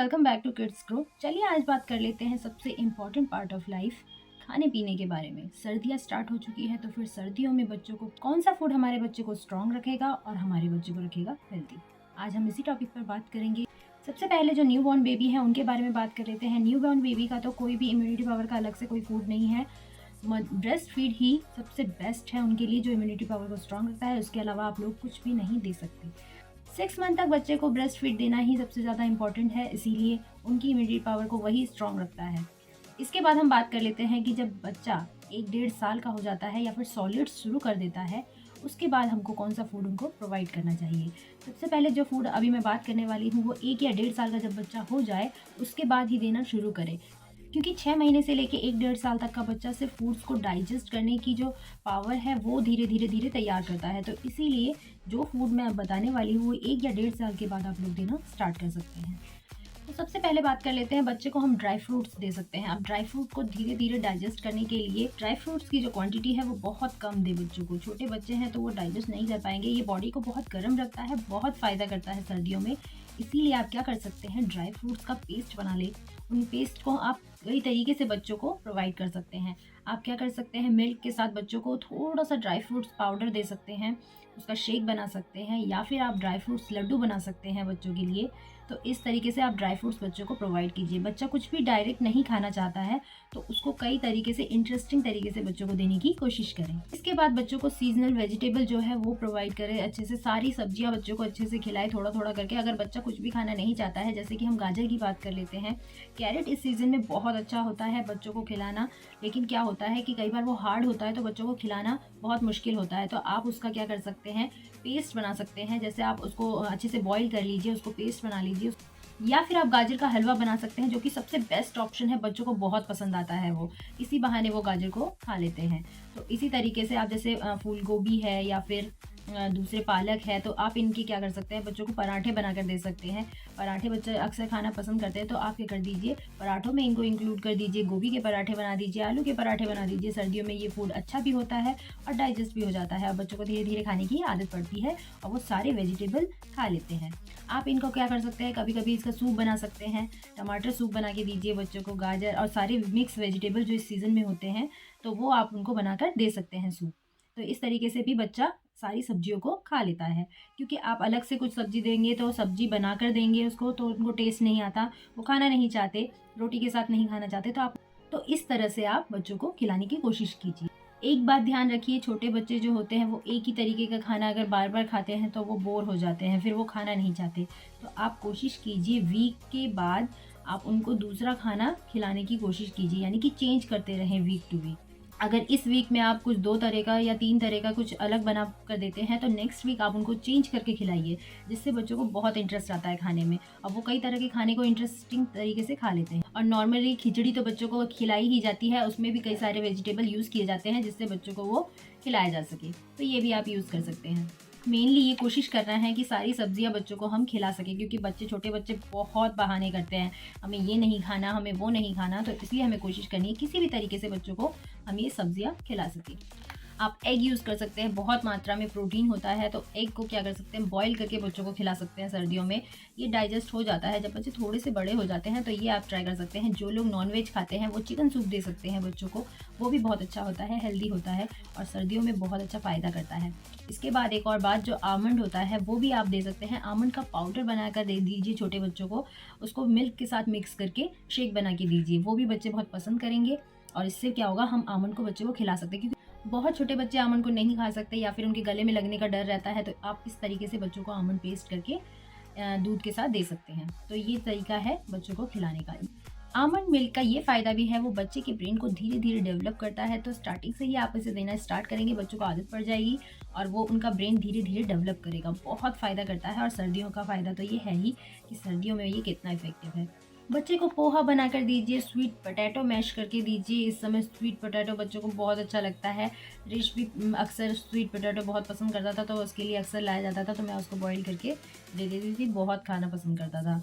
Welcome back to Kids Grow. चलिए आज बात कर लेते हैं सबसे इम्पॉर्टेंट पार्ट ऑफ लाइफ, खाने पीने के बारे में। सर्दियाँ स्टार्ट हो चुकी है तो फिर सर्दियों में बच्चों को कौन सा फूड हमारे बच्चे को स्ट्रॉन्ग रखेगा और हमारे बच्चे को रखेगा हेल्दी। आज हम इसी टॉपिक पर बात करेंगे। सबसे पहले जो न्यू बॉर्न बेबी है उनके बारे में बात कर लेते हैं। न्यू बॉर्न बेबी का तो कोई भी इम्यूनिटी पावर का अलग से कोई फूड नहीं है। ब्रेस्ट फीड ही सबसे बेस्ट है उनके लिए, जो इम्यूनिटी पावर को स्ट्रॉन्ग रखता है। उसके अलावा आप लोग कुछ भी नहीं दे सकते। 6 मंथ तक बच्चे को ब्रेस्ट फीड देना ही सबसे ज़्यादा इंपॉर्टेंट है, इसीलिए उनकी इम्यूनिटी पावर को वही स्ट्रॉन्ग रखता है। इसके बाद हम बात कर लेते हैं कि जब बच्चा 1-1.5 साल का हो जाता है या फिर सॉलिड्स शुरू कर देता है, उसके बाद हमको कौन सा फूड उनको प्रोवाइड करना चाहिए। सबसे पहले जो फूड अभी मैं बात करने वाली हूँ वो 1 या 1.5 साल का जब बच्चा हो जाए उसके बाद ही देना शुरू करें, क्योंकि 6 महीने से लेके 1-1.5 साल तक का बच्चा सिर्फ फूड्स को डाइजेस्ट करने की जो पावर है वो धीरे धीरे तैयार करता है। तो इसीलिए जो फूड मैं अब बताने वाली हूँ वो 1 या 1.5 साल के बाद आप लोग देना स्टार्ट कर सकते हैं। तो सबसे पहले बात कर लेते हैं, बच्चे को हम ड्राई फ्रूट्स दे सकते हैं। अब ड्राई फ्रूट को धीरे धीरे डाइजेस्ट करने के लिए ड्राई फ्रूट्स की जो क्वांटिटी है वो बहुत कम दे बच्चों को। छोटे बच्चे हैं तो वो डाइजेस्ट नहीं कर पाएंगे। ये बॉडी को बहुत गर्म रखता है, बहुत फ़ायदा करता है सर्दियों में। इसीलिए आप क्या कर सकते हैं, ड्राई फ्रूट्स का पेस्ट बना लें। उन पेस्ट को आप कई तरीके से बच्चों को प्रोवाइड कर सकते हैं। आप क्या कर सकते हैं, मिल्क के साथ बच्चों को थोड़ा सा ड्राई फ्रूट्स पाउडर दे सकते हैं, उसका शेक बना सकते हैं, या फिर आप ड्राई फ्रूट्स लड्डू बना सकते हैं बच्चों के लिए। तो इस तरीके से आप ड्राई फ्रूट्स बच्चों को प्रोवाइड कीजिए। बच्चा कुछ भी डायरेक्ट नहीं खाना चाहता है तो उसको कई तरीके से इंटरेस्टिंग तरीके से बच्चों को देने की कोशिश करें। इसके बाद बच्चों को सीजनल वेजिटेबल जो है वो प्रोवाइड करें अच्छे से। सारी सब्जियां बच्चों को अच्छे से खिलाएं थोड़ा थोड़ा करके। अगर बच्चा कुछ भी खाना नहीं चाहता है, जैसे कि हम गाजर की बात कर लेते हैं, कैरेट इस सीज़न में बहुत अच्छा होता है बच्चों को खिलाना, लेकिन क्या होता है कि कई बार वो हार्ड होता है तो बच्चों को खिलाना बहुत मुश्किल होता है। तो आप उसका क्या कर सकते हैं, पेस्ट बना सकते हैं। जैसे आप उसको अच्छे से बॉईल कर लीजिए, उसको पेस्ट बना लीजिए, या फिर आप गाजर का हलवा बना सकते हैं, जो कि सबसे बेस्ट ऑप्शन है। बच्चों को बहुत पसंद आता है वो, इसी बहाने वो गाजर को खा लेते हैं। तो इसी तरीके से आप जैसे फूल गोभी है या फिर दूसरे पालक है, तो आप इनकी क्या कर सकते हैं, बच्चों को पराठे बनाकर दे सकते हैं। पराठे बच्चे अक्सर खाना पसंद करते हैं, तो आप क्या कर दीजिए, पराठों में इनको इंक्लूड कर दीजिए। गोभी के पराठे बना दीजिए, आलू के पराठे बना दीजिए। सर्दियों में ये फूड अच्छा भी होता है और डाइजेस्ट भी हो जाता है, और बच्चों को धीरे धीरे खाने की आदत पड़ती है और वो सारे वेजिटेबल खा लेते हैं। आप इनको क्या कर सकते हैं, कभी कभी इसका सूप बना सकते हैं। टमाटर सूप बना के दीजिए बच्चों को, गाजर और सारे मिक्स वेजिटेबल जो इस सीज़न में होते हैं, तो वो आप उनको बनाकर दे सकते हैं सूप। तो इस तरीके से भी बच्चा सारी सब्जियों को खा लेता है, क्योंकि आप अलग से कुछ सब्जी देंगे तो सब्जी बनाकर देंगे उसको तो उनको टेस्ट नहीं आता, वो खाना नहीं चाहते, रोटी के साथ नहीं खाना चाहते। तो इस तरह से आप बच्चों को खिलाने की कोशिश कीजिए। एक बात ध्यान रखिए, छोटे बच्चे जो होते हैं वो एक ही तरीके का खाना अगर बार बार खाते हैं तो वो बोर हो जाते हैं, फिर वो खाना नहीं चाहते। तो आप कोशिश कीजिए वीक के बाद आप उनको दूसरा खाना खिलाने की कोशिश कीजिए, यानी कि चेंज करते रहें वीक टू वीक। अगर इस वीक में आप कुछ 2 तरह का या 3 तरह का कुछ अलग बना कर देते हैं, तो नेक्स्ट वीक आप उनको चेंज करके खिलाइए, जिससे बच्चों को बहुत इंटरेस्ट आता है खाने में, और वो कई तरह के खाने को इंटरेस्टिंग तरीके से खा लेते हैं। और नॉर्मली खिचड़ी तो बच्चों को खिलाई ही जाती है, उसमें भी कई सारे वेजिटेबल यूज़ किए जाते हैं जिससे बच्चों को वो खिलाया जा सके, तो ये भी आप यूज़ कर सकते हैं। मेनली ये कोशिश करना है कि सारी सब्जियां बच्चों को हम खिला सकें, क्योंकि छोटे बच्चे बहुत बहाने करते हैं, हमें ये नहीं खाना, हमें वो नहीं खाना। तो इसलिए हमें कोशिश करनी है किसी भी तरीके से बच्चों को हम ये सब्जियां खिला सकें। आप एग यूज़ कर सकते हैं, बहुत मात्रा में प्रोटीन होता है, तो एग को क्या कर सकते हैं, बॉईल करके बच्चों को खिला सकते हैं सर्दियों में। ये डाइजेस्ट हो जाता है जब बच्चे थोड़े से बड़े हो जाते हैं, तो ये आप ट्राई कर सकते हैं। जो लोग नॉनवेज खाते हैं वो चिकन सूप दे सकते हैं बच्चों को, वो भी बहुत अच्छा होता है, हेल्दी होता है और सर्दियों में बहुत अच्छा फ़ायदा करता है। इसके बाद एक और बात, जो आमंड होता है वो भी आप दे सकते हैं। आमंड का पाउडर बनाकर दे दीजिए छोटे बच्चों को, उसको मिल्क के साथ मिक्स करके शेक बना के दीजिए, वो भी बच्चे बहुत पसंद करेंगे। और इससे क्या होगा, हम आमंड को बच्चे को खिला सकते हैं, क्योंकि बहुत छोटे बच्चे आमंड को नहीं खा सकते या फिर उनके गले में लगने का डर रहता है। तो आप इस तरीके से बच्चों को आमंड पेस्ट करके दूध के साथ दे सकते हैं। तो ये तरीका है बच्चों को खिलाने का। आमंड मिल्क का ये फ़ायदा भी है, वो बच्चे के ब्रेन को धीरे धीरे डेवलप करता है। तो स्टार्टिंग से ही आप इसे देना स्टार्ट करेंगे, बच्चों को आदत पड़ जाएगी और वो उनका ब्रेन धीरे धीरे डेवलप करेगा। बहुत फ़ायदा करता है, और सर्दियों का फ़ायदा तो ये है ही कि सर्दियों में ये कितना इफेक्टिव है। बच्चे को पोहा बनाकर दीजिए, स्वीट पोटैटो मैश करके दीजिए। इस समय स्वीट पोटैटो बच्चों को बहुत अच्छा लगता है। रिश भी अक्सर स्वीट पोटैटो बहुत पसंद करता था, तो उसके लिए अक्सर लाया जाता था, तो मैं उसको बॉईल करके दे देती थी, बहुत खाना पसंद करता था।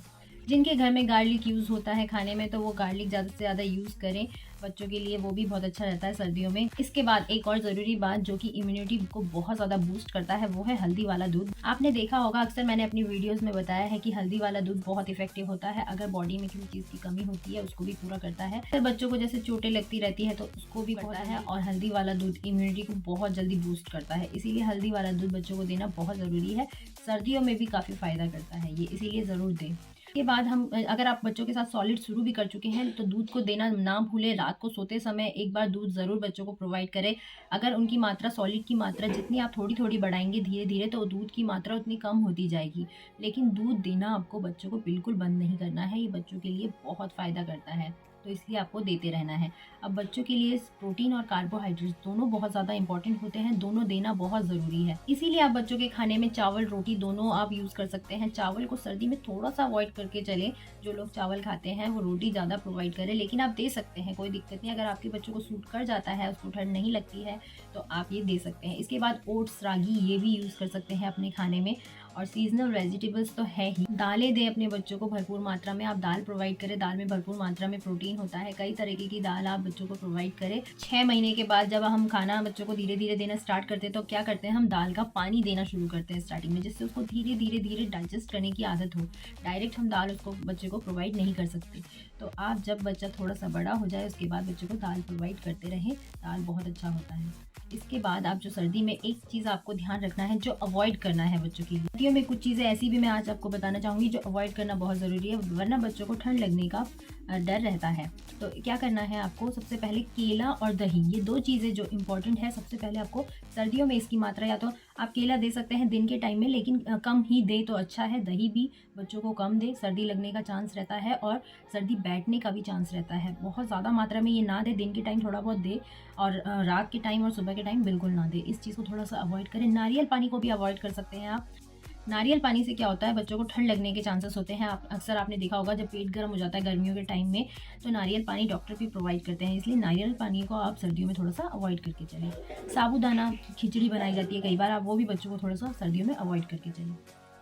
जिनके घर में गार्लिक यूज़ होता है खाने में, तो वो गार्लिक ज़्यादा से ज़्यादा यूज़ करें, बच्चों के लिए वो भी बहुत अच्छा रहता है सर्दियों में। इसके बाद एक और ज़रूरी बात जो कि इम्यूनिटी को बहुत ज़्यादा बूस्ट करता है, वो है हल्दी वाला दूध। आपने देखा होगा, अक्सर मैंने अपनी वीडियोज़ में बताया है कि हल्दी वाला दूध बहुत इफ़ेक्टिव होता है। अगर बॉडी में किसी चीज़ की कमी होती है, उसको भी पूरा करता है। अगर बच्चों को जैसे चोटें लगती रहती है, तो उसको भी करता है, और हल्दी वाला दूध इम्यूनिटी को बहुत जल्दी बूस्ट करता है। इसीलिए हल्दी वाला दूध बच्चों को देना बहुत ज़रूरी है। सर्दियों में भी काफ़ी फ़ायदा करता है ये, इसीलिए ज़रूर दें। के बाद हम अगर आप बच्चों के साथ सॉलिड शुरू भी कर चुके हैं, तो दूध को देना ना भूलें। रात को सोते समय एक बार दूध ज़रूर बच्चों को प्रोवाइड करें। अगर उनकी मात्रा, सॉलिड की मात्रा जितनी आप थोड़ी-थोड़ी बढ़ाएँगे धीरे-धीरे, तो दूध की मात्रा उतनी कम होती जाएगी। लेकिन दूध देना आपको बच्चों को बिल्कुल बंद नहीं करना है, ये बच्चों के लिए बहुत फ़ायदा करता है, तो इसलिए आपको देते रहना है। अब बच्चों के लिए प्रोटीन और कार्बोहाइड्रेट्स दोनों बहुत ज़्यादा इंपॉर्टेंट होते हैं, दोनों देना बहुत ज़रूरी है। इसीलिए आप बच्चों के खाने में चावल, रोटी दोनों आप यूज़ कर सकते हैं। चावल को सर्दी में थोड़ा-सा अवॉइड करके चलें, जो लोग चावल खाते हैं वो रोटी ज़्यादा प्रोवाइड करें, लेकिन आप दे सकते हैं, कोई दिक्कत नहीं। अगर आपके बच्चों को सूट कर जाता है, उसको ठंड नहीं लगती है, तो आप ये दे सकते हैं। इसके बाद ओट्स, रागी ये भी यूज़ कर सकते हैं अपने खाने में, और सीज़नल वेजिटेबल्स तो है ही। दालें दें अपने बच्चों को भरपूर मात्रा में, आप दाल प्रोवाइड करें, दाल में भरपूर मात्रा में प्रोटीन होता है। कई तरीके की दाल आप बच्चों को प्रोवाइड करें। 6 महीने के बाद जब हम खाना बच्चों को धीरे-धीरे देना स्टार्ट करते हैं, तो क्या करते हैं, हम दाल का पानी देना शुरू करते हैं स्टार्टिंग में, जिससे उसको धीरे-धीरे डाइजेस्ट करने की आदत हो। डायरेक्ट हम दाल उसको बच्चे को प्रोवाइड नहीं कर सकते। तो आप जब बच्चा थोड़ा-सा बड़ा हो जाए, उसके बाद बच्चे को दाल प्रोवाइड करते रहें, दाल बहुत अच्छा होता है। इसके बाद आप जो सर्दी में एक चीज़ आपको ध्यान रखना है, जो अवॉइड करना है बच्चों के लिए। सर्दियों में कुछ चीज़ें ऐसी भी मैं आज आपको बताना चाहूँगी जो अवॉइड करना बहुत ज़रूरी है, वरना बच्चों को ठंड लगने का डर रहता है। तो क्या करना है आपको, सबसे पहले केला और दही, ये 2 चीज़ें जो इम्पोर्टेंट है। सबसे पहले आपको सर्दियों में इसकी मात्रा, या तो आप केला दे सकते हैं दिन के टाइम में, लेकिन कम ही दें तो अच्छा है। दही भी बच्चों को कम दें, सर्दी लगने का चांस रहता है, और सर्दी बैठने का भी चांस रहता है। बहुत ज़्यादा मात्रा में ये ना दें, दिन के टाइम थोड़ा बहुत दें, और रात के टाइम और सुबह के टाइम बिल्कुल ना दें। इस चीज़ को थोड़ा-सा अवॉइड करें। नारियल पानी को भी अवॉइड कर सकते हैं आप। नारियल पानी से क्या होता है, बच्चों को ठंड लगने के चांसेस होते हैं। आप अक्सर आपने देखा होगा, जब पेट गर्म हो जाता है गर्मियों के टाइम में, तो नारियल पानी डॉक्टर भी प्रोवाइड करते हैं, इसलिए नारियल पानी को आप सर्दियों में थोड़ा-सा अवॉइड करके चलें। साबूदाना खिचड़ी बनाई जाती है कई बार, आप वो भी बच्चों को थोड़ा-सा सर्दियों में अवॉइड करके चलें।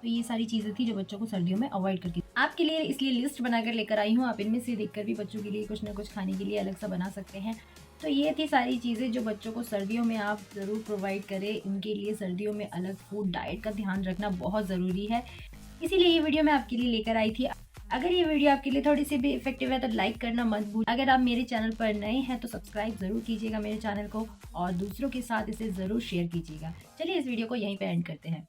तो ये सारी चीज़ें थी जो बच्चों को सर्दियों में अवॉइड करके आपके लिए इसलिए लिस्ट बनाकर लेकर आई हूँ। आप इनमें से देखकर भी बच्चों के लिए कुछ ना कुछ खाने के लिए अलग सा बना सकते हैं। तो ये थी सारी चीज़ें जो बच्चों को सर्दियों में आप ज़रूर प्रोवाइड करें। उनके लिए सर्दियों में अलग फूड डाइट का ध्यान रखना बहुत ज़रूरी है। इसीलिए ये वीडियो मैं आपके लिए लेकर आई थी। अगर ये वीडियो आपके लिए थोड़ी सी भी इफेक्टिव है, तो लाइक करना मत भूलिए। अगर आप मेरे चैनल पर नए हैं, तो सब्सक्राइब ज़रूर कीजिएगा मेरे चैनल को, और दूसरों के साथ इसे ज़रूर शेयर कीजिएगा। चलिए इस वीडियो को यहीं पे एंड करते हैं।